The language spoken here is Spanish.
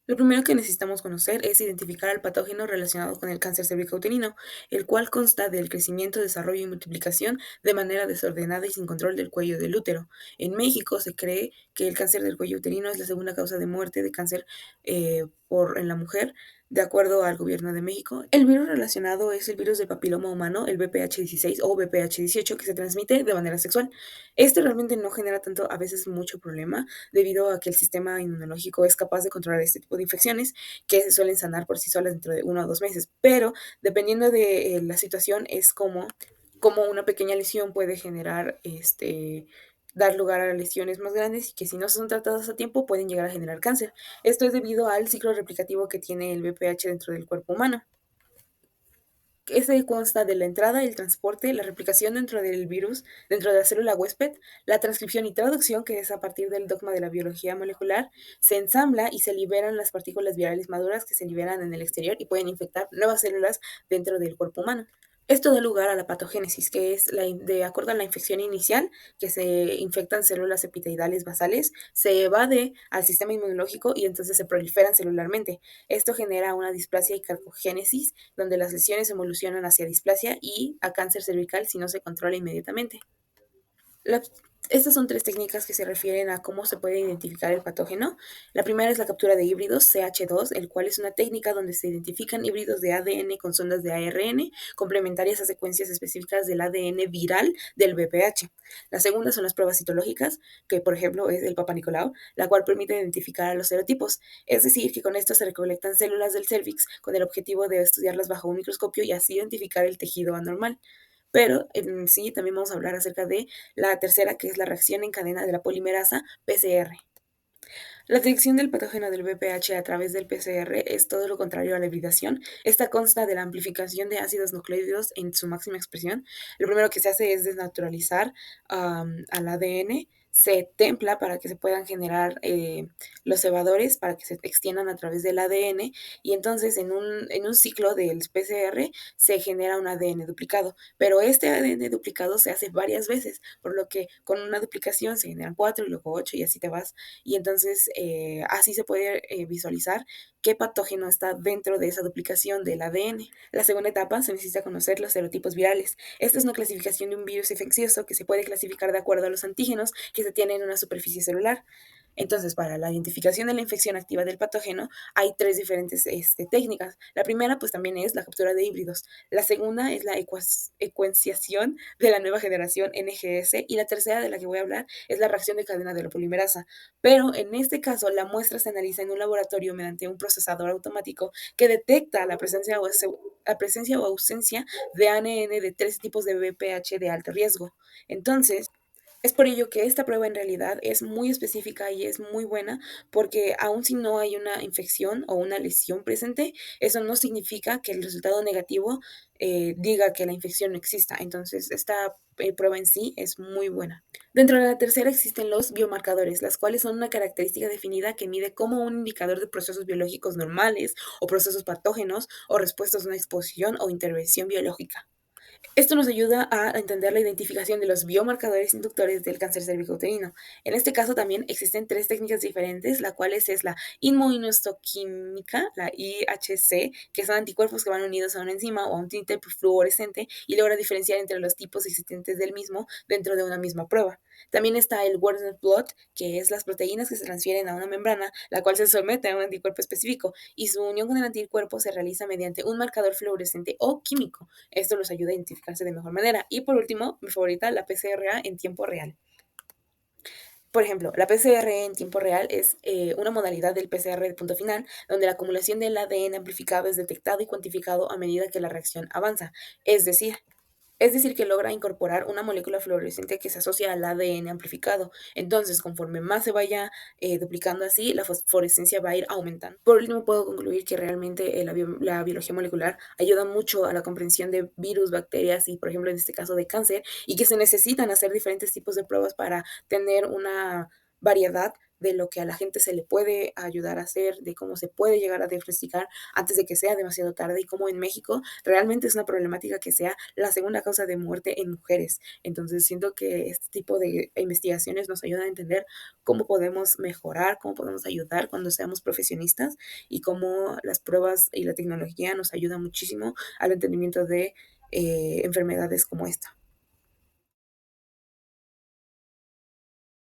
Lo primero que necesitamos conocer es identificar al patógeno relacionado con el cáncer cervicouterino, el cual consta del crecimiento, desarrollo y multiplicación de manera desordenada y sin control del cuello del útero. En México se cree que el cáncer del cuello uterino es la segunda causa de muerte de cáncer en la mujer, de acuerdo al gobierno de México. El virus relacionado es el virus del papiloma humano, el VPH16 o VPH18, que se transmite de manera sexual. Este realmente no genera tanto, a veces mucho problema, debido a que el sistema inmunológico es capaz de controlar este tipo de infecciones que se suelen sanar por sí solas dentro de 1 o 2 meses. Pero dependiendo de la situación, es como una pequeña lesión puede generar, dar lugar a lesiones más grandes y que si no son tratadas a tiempo pueden llegar a generar cáncer. Esto es debido al ciclo replicativo que tiene el VPH dentro del cuerpo humano. Este consta de la entrada, el transporte, la replicación dentro del virus, dentro de la célula huésped, la transcripción y traducción, que es a partir del dogma de la biología molecular, se ensambla y se liberan las partículas virales maduras que se liberan en el exterior y pueden infectar nuevas células dentro del cuerpo humano. Esto da lugar a la patogénesis, que es de acuerdo a la infección inicial, que se infectan células epitelioidales basales, se evade al sistema inmunológico y entonces se proliferan celularmente. Esto genera una displasia y carcogénesis, donde las lesiones evolucionan hacia displasia y a cáncer cervical si no se controla inmediatamente. La- Estas son tres técnicas que se refieren a cómo se puede identificar el patógeno. La primera es la captura de híbridos, CH2, el cual es una técnica donde se identifican híbridos de ADN con sondas de ARN complementarias a secuencias específicas del ADN viral del VPH. La segunda son las pruebas citológicas, que por ejemplo es el Papa Nicolau, la cual permite identificar a los serotipos. Es decir, que con esto se recolectan células del cervix con el objetivo de estudiarlas bajo un microscopio y así identificar el tejido anormal. Pero en sí también vamos a hablar acerca de la tercera, que es la reacción en cadena de la polimerasa PCR. La detección del patógeno del VPH a través del PCR es todo lo contrario a la hibridación. Esta consta de la amplificación de ácidos nucleótidos en su máxima expresión. Lo primero que se hace es desnaturalizar al ADN, se templa para que se puedan generar los cebadores, para que se extiendan a través del ADN, y entonces en un ciclo del PCR se genera un ADN duplicado, pero este ADN duplicado se hace varias veces, por lo que con una duplicación se generan 4 y luego 8 y así te vas, y entonces así se puede visualizar qué patógeno está dentro de esa duplicación del ADN. La segunda etapa se necesita conocer los serotipos virales. Esta es una clasificación de un virus infeccioso que se puede clasificar de acuerdo a los antígenos que se tienen en una superficie celular. Entonces, para la identificación de la infección activa del patógeno, hay tres diferentes técnicas. La primera, pues también es la captura de híbridos. La segunda es la ecuenciación de la nueva generación NGS. Y la tercera, de la que voy a hablar, es la reacción de cadena de la polimerasa. Pero en este caso, la muestra se analiza en un laboratorio mediante un procesador automático que detecta la presencia o ausencia de ANN de tres tipos de VPH de alto riesgo. Entonces, es por ello que esta prueba en realidad es muy específica y es muy buena, porque aun si no hay una infección o una lesión presente, eso no significa que el resultado negativo diga que la infección no exista. Entonces, esta prueba en sí es muy buena. Dentro de la tercera existen los biomarcadores, las cuales son una característica definida que mide como un indicador de procesos biológicos normales o procesos patógenos o respuestas a una exposición o intervención biológica. Esto nos ayuda a entender la identificación de los biomarcadores inductores del cáncer cervicouterino. En este caso también existen tres técnicas diferentes, la cual es la inmunohistoquímica, la IHC, que son anticuerpos que van unidos a una enzima o a un tinte fluorescente y logra diferenciar entre los tipos existentes del mismo dentro de una misma prueba. También está el Werner blot, que es las proteínas que se transfieren a una membrana, la cual se somete a un anticuerpo específico, y su unión con el anticuerpo se realiza mediante un marcador fluorescente o químico. Esto los ayuda a identificarse de mejor manera. Y por último, mi favorita, la PCR en tiempo real. Por ejemplo, la PCR en tiempo real es una modalidad del PCR de punto final, donde la acumulación del ADN amplificado es detectado y cuantificado a medida que la reacción avanza. Es decir, que logra incorporar una molécula fluorescente que se asocia al ADN amplificado. Entonces, conforme más se vaya duplicando así, la fosforescencia va a ir aumentando. Por último, puedo concluir que realmente la biología molecular ayuda mucho a la comprensión de virus, bacterias y, por ejemplo, en este caso de cáncer, y que se necesitan hacer diferentes tipos de pruebas para tener una variedad de lo que a la gente se le puede ayudar a hacer, de cómo se puede llegar a diagnosticar antes de que sea demasiado tarde y cómo en México realmente es una problemática que sea la segunda causa de muerte en mujeres. Entonces siento que este tipo de investigaciones nos ayudan a entender cómo podemos mejorar, cómo podemos ayudar cuando seamos profesionistas y cómo las pruebas y la tecnología nos ayudan muchísimo al entendimiento de enfermedades como esta.